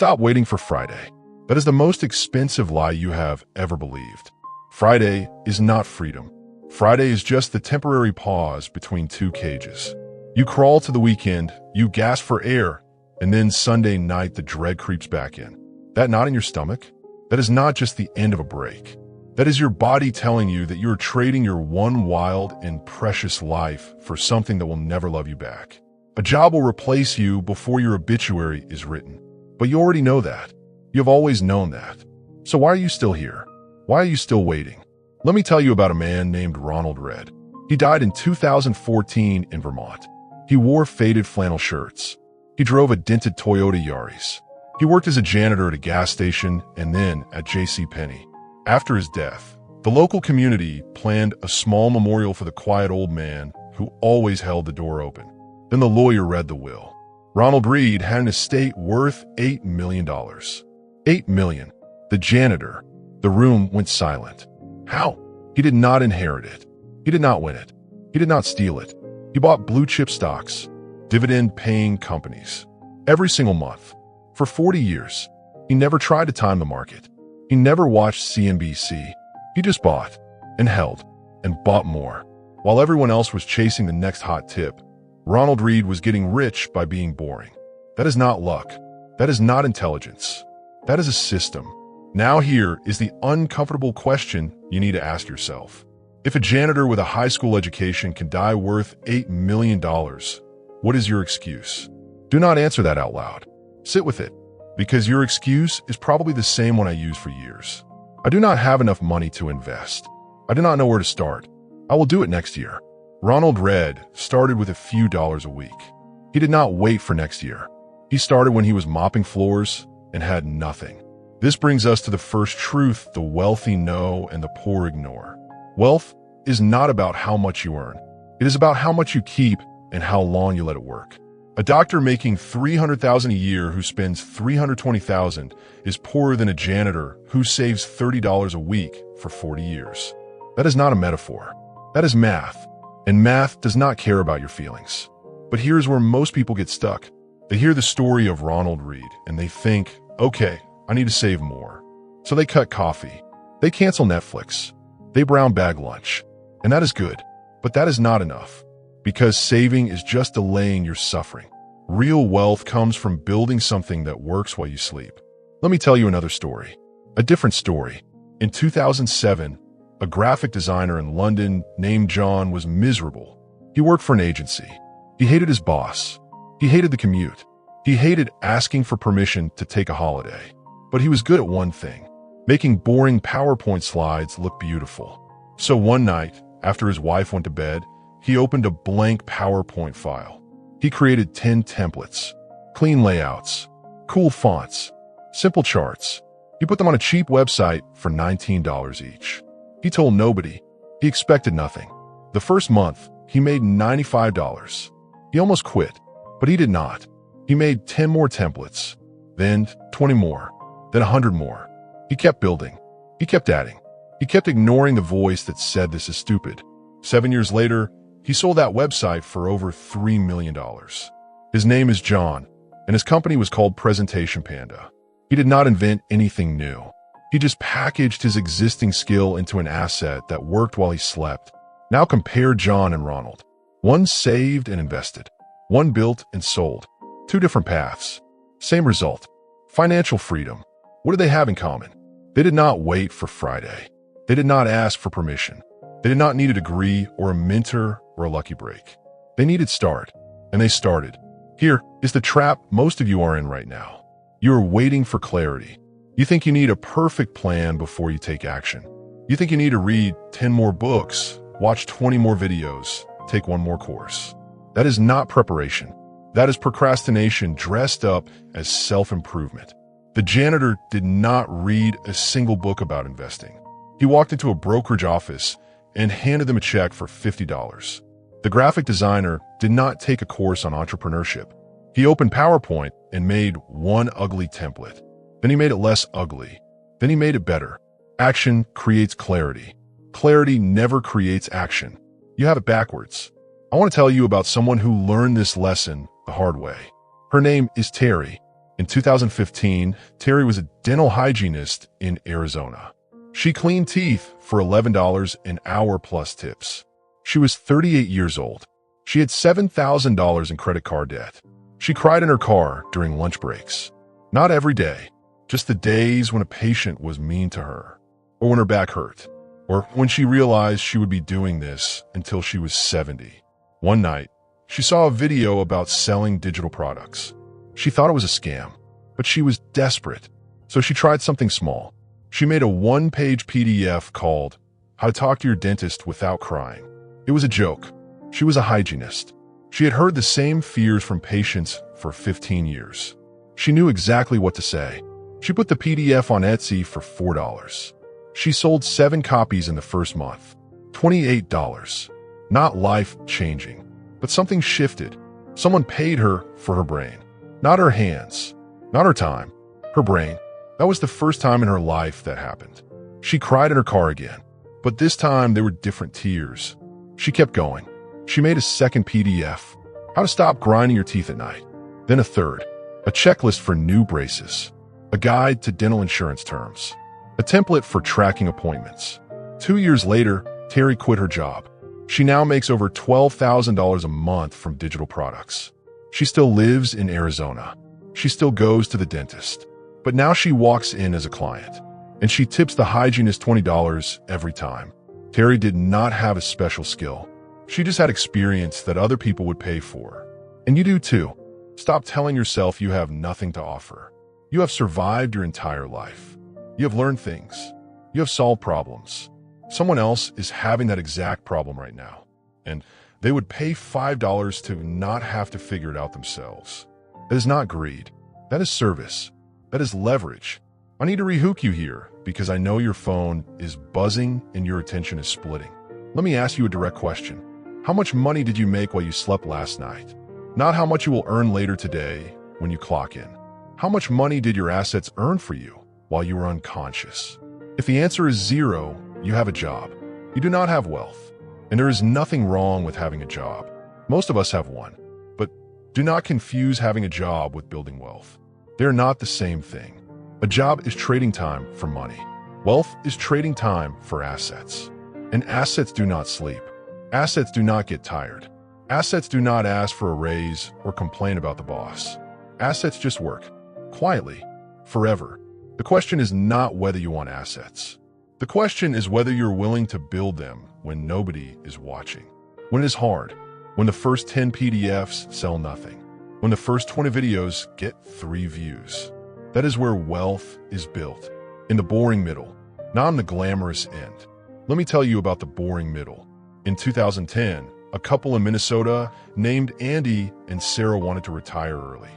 Stop waiting for Friday. That is the most expensive lie you have ever believed. Friday is not freedom. Friday is just the temporary pause between two cages. You crawl to the weekend, you gasp for air, and then Sunday night the dread creeps back in. That knot in your stomach? That is not just the end of a break. That is your body telling you that you are trading your one wild and precious life for something that will never love you back. A job will replace you before your obituary is written. But you already know that. You have always known that. So why are you still here? Why are you still waiting? Let me tell you about a man named Ronald Reed. He died in 2014 in Vermont. He wore faded flannel shirts. He drove a dented Toyota Yaris. He worked as a janitor at a gas station and then at JCPenney. After his death, the local community planned a small memorial for the quiet old man who always held the door open. Then the lawyer read the will. Ronald Reed had an estate worth $8 million. $8 million. The janitor. The room went silent. How? He did not inherit it. He did not win it. He did not steal it. He bought blue-chip stocks, dividend-paying companies. Every single month. For 40 years. He never tried to time the market. He never watched CNBC. He just bought and held and bought more. While everyone else was chasing the next hot tip, Ronald Reed was getting rich by being boring. That is not luck. That is not intelligence. That is a system. Now here is the uncomfortable question you need to ask yourself. If a janitor with a high school education can die worth $8 million, what is your excuse? Do not answer that out loud. Sit with it, because your excuse is probably the same one I used for years. I do not have enough money to invest. I do not know where to start. I will do it next year. Ronald Reed started with a few dollars a week. He did not wait for next year. He started when he was mopping floors and had nothing. This brings us to the first truth the wealthy know and the poor ignore. Wealth is not about how much you earn. It is about how much you keep and how long you let it work. A doctor making $300,000 a year who spends $320,000 is poorer than a janitor who saves $30 a week for 40 years. That is not a metaphor. That is math. And math does not care about your feelings. But here's where most people get stuck. They hear the story of Ronald Reed and they think, okay, I need to save more. So they cut coffee. They cancel Netflix. They brown bag lunch. And that is good. But that is not enough. Because saving is just delaying your suffering. Real wealth comes from building something that works while you sleep. Let me tell you another story. A different story. In 2007, a graphic designer in London named John was miserable. He worked for an agency. He hated his boss. He hated the commute. He hated asking for permission to take a holiday. But he was good at one thing, making boring PowerPoint slides look beautiful. So one night, after his wife went to bed, he opened a blank PowerPoint file. He created 10 templates, clean layouts, cool fonts, simple charts. He put them on a cheap website for $19 each. He told nobody. He expected nothing. The first month, he made $95. He almost quit, but he did not. He made 10 more templates, then 20 more, then 100 more. He kept building. He kept adding. He kept ignoring the voice that said this is stupid. 7 years later, he sold that website for over $3 million. His name is John, and his company was called Presentation Panda. He did not invent anything new. He just packaged his existing skill into an asset that worked while he slept. Now compare John and Ronald. One saved and invested. One built and sold. Two different paths. Same result. Financial freedom. What do they have in common? They did not wait for Friday. They did not ask for permission. They did not need a degree or a mentor or a lucky break. They needed start, and they started. Here is the trap most of you are in right now. You are waiting for clarity. You think you need a perfect plan before you take action. You think you need to read 10 more books, watch 20 more videos, take one more course. That is not preparation. That is procrastination dressed up as self-improvement. The janitor did not read a single book about investing. He walked into a brokerage office and handed them a check for $50. The graphic designer did not take a course on entrepreneurship. He opened PowerPoint and made one ugly template. Then he made it less ugly. Then he made it better. Action creates clarity. Clarity never creates action. You have it backwards. I want to tell you about someone who learned this lesson the hard way. Her name is Terry. In 2015, Terry was a dental hygienist in Arizona. She cleaned teeth for $11 an hour plus tips. She was 38 years old. She had $7,000 in credit card debt. She cried in her car during lunch breaks. Not every day, just the days when a patient was mean to her, or when her back hurt, or when she realized she would be doing this until she was 70. One night, she saw a video about selling digital products. She thought it was a scam, but she was desperate, so she tried something small. She made a one-page PDF called How to Talk to Your Dentist Without Crying. It was a joke. She was a hygienist. She had heard the same fears from patients for 15 years. She knew exactly what to say. She put the PDF on Etsy for $4. She sold 7 copies in the first month. $28. Not life-changing, but something shifted. Someone paid her for her brain. Not her hands, not her time, her brain. That was the first time in her life that happened. She cried in her car again, but this time they were different tears. She kept going. She made a second PDF, How to Stop Grinding Your Teeth at Night. Then a third, a checklist for new braces, a guide to dental insurance terms, a template for tracking appointments. 2 years later, Terry quit her job. She now makes over $12,000 a month from digital products. She still lives in Arizona. She still goes to the dentist. But now she walks in as a client, and she tips the hygienist $20 every time. Terry did not have a special skill. She just had experience that other people would pay for. And you do too. Stop telling yourself you have nothing to offer. You have survived your entire life. You have learned things. You have solved problems. Someone else is having that exact problem right now, and they would pay $5 to not have to figure it out themselves. That is not greed. That is service. That is leverage. I need to rehook you here because I know your phone is buzzing and your attention is splitting. Let me ask you a direct question. How much money did you make while you slept last night? Not how much you will earn later today when you clock in. How much money did your assets earn for you while you were unconscious? If the answer is 0, you have a job. You do not have wealth. And there is nothing wrong with having a job. Most of us have one. But do not confuse having a job with building wealth. They're not the same thing. A job is trading time for money. Wealth is trading time for assets. And assets do not sleep. Assets do not get tired. Assets do not ask for a raise or complain about the boss. Assets just work. Quietly. Forever. The question is not whether you want assets. The question is whether you're willing to build them when nobody is watching. When it is hard. When the first 10 PDFs sell nothing. When the first 20 videos get 3 views. That is where wealth is built. In the boring middle, not in the glamorous end. Let me tell you about the boring middle. In 2010, a couple in Minnesota named Andy and Sarah wanted to retire early.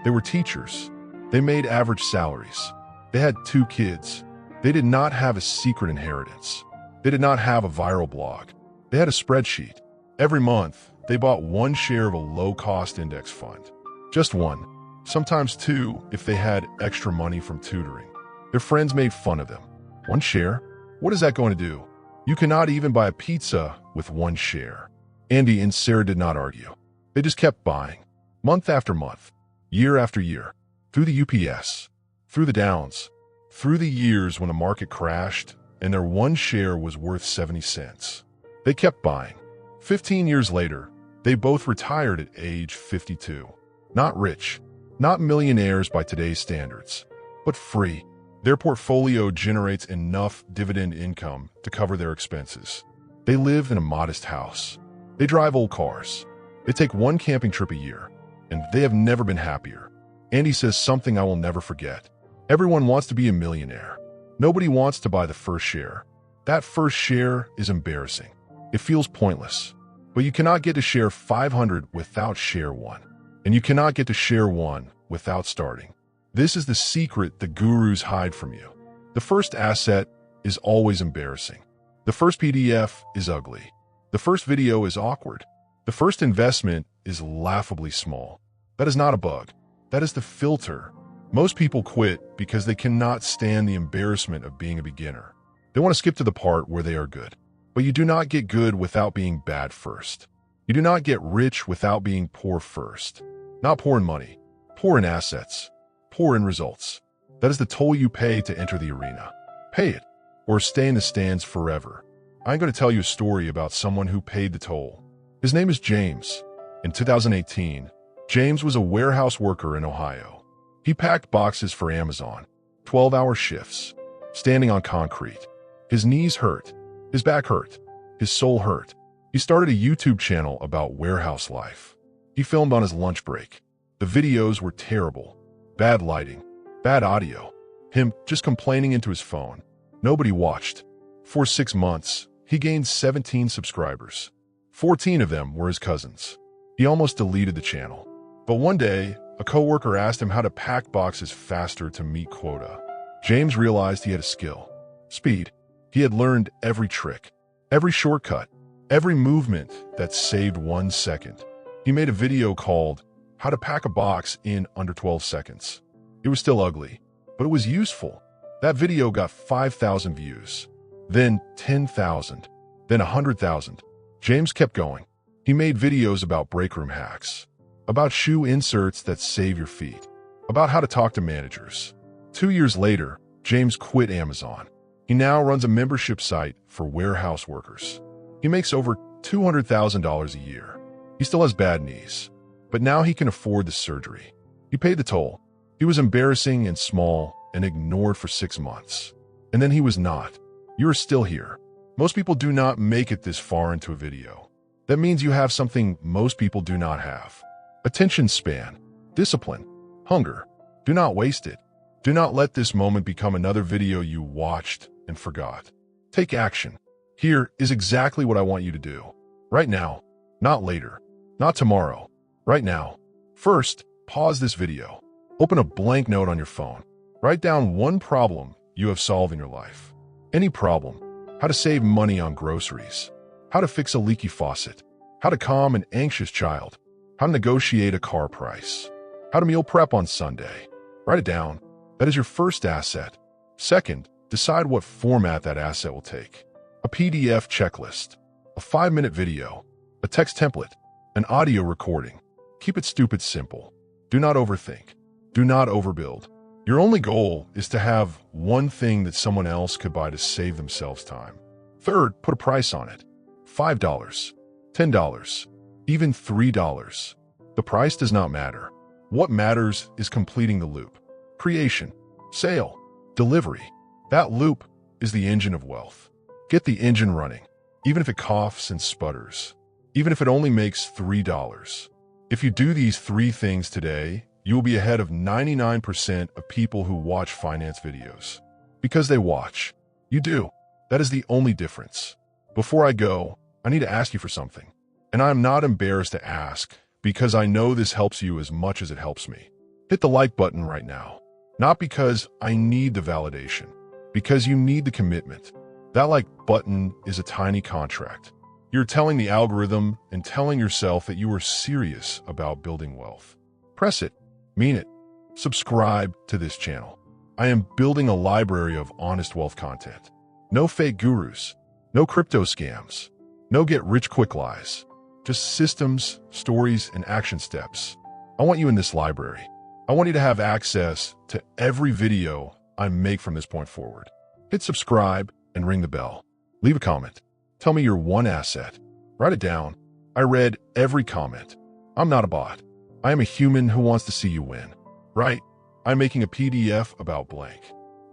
They were teachers. They made average salaries. They had 2 kids. They did not have a secret inheritance. They did not have a viral blog. They had a spreadsheet. Every month, they bought 1 share of a low-cost index fund. Just 1, sometimes 2 if they had extra money from tutoring. Their friends made fun of them. 1 share? What is that going to do? You cannot even buy a pizza with 1 share. Andy and Sarah did not argue. They just kept buying, month after month, year after year, through the UPS, through the downs, through the years when the market crashed and their 1 share was worth 70 cents. They kept buying. 15 years later, they both retired at age 52. Not rich, not millionaires by today's standards, but free. Their portfolio generates enough dividend income to cover their expenses. They live in a modest house. They drive old cars. They take 1 camping trip a year, and they have never been happier. Andy says something I will never forget. Everyone wants to be a millionaire. Nobody wants to buy the first share. That first share is embarrassing. It feels pointless. But you cannot get to share 500 without share 1. And you cannot get to share 1 without starting. This is the secret the gurus hide from you. The first asset is always embarrassing. The first PDF is ugly. The first video is awkward. The first investment is laughably small. That is not a bug. That is the filter. Most people quit because they cannot stand the embarrassment of being a beginner. They want to skip to the part where they are good. But you do not get good without being bad first. You do not get rich without being poor first. Not poor in money, poor in assets, poor end results. That is the toll you pay to enter the arena. Pay it, or stay in the stands forever. I'm going to tell you a story about someone who paid the toll. His name is James. In 2018, James was a warehouse worker in Ohio. He packed boxes for Amazon, 12-hour shifts, standing on concrete. His knees hurt, his back hurt, his soul hurt. He started a YouTube channel about warehouse life. He filmed on his lunch break. The videos were terrible. Bad lighting, bad audio, him just complaining into his phone. Nobody watched. For 6 months, he gained 17 subscribers. 14 of them were his cousins. He almost deleted the channel. But one day, a coworker asked him how to pack boxes faster to meet quota. James realized he had a skill. Speed. He had learned every trick, every shortcut, every movement that saved 1 second. He made a video called How to Pack a Box in Under 12 Seconds. It was still ugly, but it was useful. That video got 5,000 views, then 10,000, then 100,000. James kept going. He made videos about breakroom hacks, about shoe inserts that save your feet, about how to talk to managers. 2 years later, James quit Amazon. He now runs a membership site for warehouse workers. He makes over $200,000 a year. He still has bad knees, but now he can afford the surgery. He paid the toll. He was embarrassing and small and ignored for 6 months. And then he was not. You are still here. Most people do not make it this far into a video. That means you have something most people do not have. Attention span, discipline, hunger. Do not waste it. Do not let this moment become another video you watched and forgot. Take action. Here is exactly what I want you to do. Right now, not later, not tomorrow, right now. First, pause this video. Open a blank note on your phone. Write down one problem you have solved in your life. Any problem. How to save money on groceries. How to fix a leaky faucet. How to calm an anxious child. How to negotiate a car price. How to meal prep on Sunday. Write it down. That is your first asset. Second, decide what format that asset will take. A PDF checklist, a 5-minute video, a text template, an audio recording. Keep it stupid simple. Do not overthink. Do not overbuild. Your only goal is to have one thing that someone else could buy to save themselves time. Third, put a price on it. $5, $10, even $3. The price does not matter. What matters is completing the loop. Creation, sale, delivery. That loop is the engine of wealth. Get the engine running, even if it coughs and sputters, even if it only makes $3. If you do these 3 things today, you will be ahead of 99% of people who watch finance videos. Because they watch. You do. That is the only difference. Before I go, I need to ask you for something. And I am not embarrassed to ask, because I know this helps you as much as it helps me. Hit the like button right now. Not because I need the validation, because you need the commitment. That like button is a tiny contract. You're telling the algorithm and telling yourself that you are serious about building wealth. Press it. Mean it. Subscribe to this channel. I am building a library of honest wealth content. No fake gurus. No crypto scams. No get-rich-quick lies. Just systems, stories, and action steps. I want you in this library. I want you to have access to every video I make from this point forward. Hit subscribe and ring the bell. Leave a comment. Tell me your one asset. Write it down. I read every comment. I'm not a bot. I am a human who wants to see you win. Right? I'm making a PDF about blank.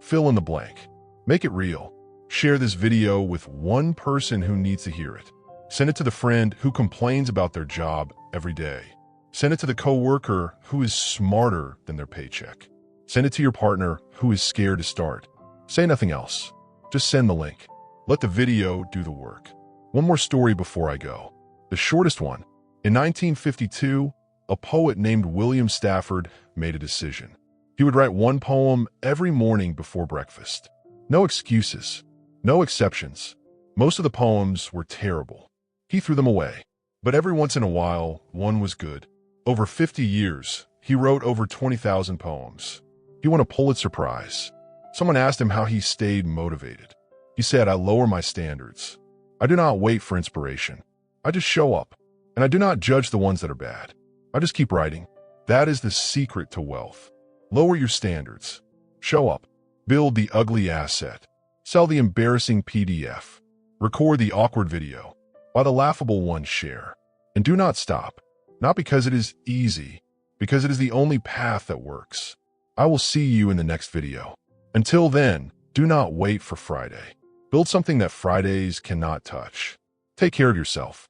Fill in the blank. Make it real. Share this video with one person who needs to hear it. Send it to the friend who complains about their job every day. Send it to the coworker who is smarter than their paycheck. Send it to your partner who is scared to start. Say nothing else. Just send the link. Let the video do the work. One more story before I go. The shortest one. In 1952, a poet named William Stafford made a decision. He would write one poem every morning before breakfast. No excuses. No exceptions. Most of the poems were terrible. He threw them away. But every once in a while, one was good. Over 50 years, he wrote over 20,000 poems. He won a Pulitzer Prize. Someone asked him how he stayed motivated. He said, I lower my standards. I do not wait for inspiration. I just show up. And I do not judge the ones that are bad. I just keep writing. That is the secret to wealth. Lower your standards. Show up. Build the ugly asset. Sell the embarrassing PDF. Record the awkward video. Buy the laughable one, share. And do not stop. Not because it is easy, because it is the only path that works. I will see you in the next video. Until then, do not wait for Friday. Build something that Fridays cannot touch. Take care of yourself.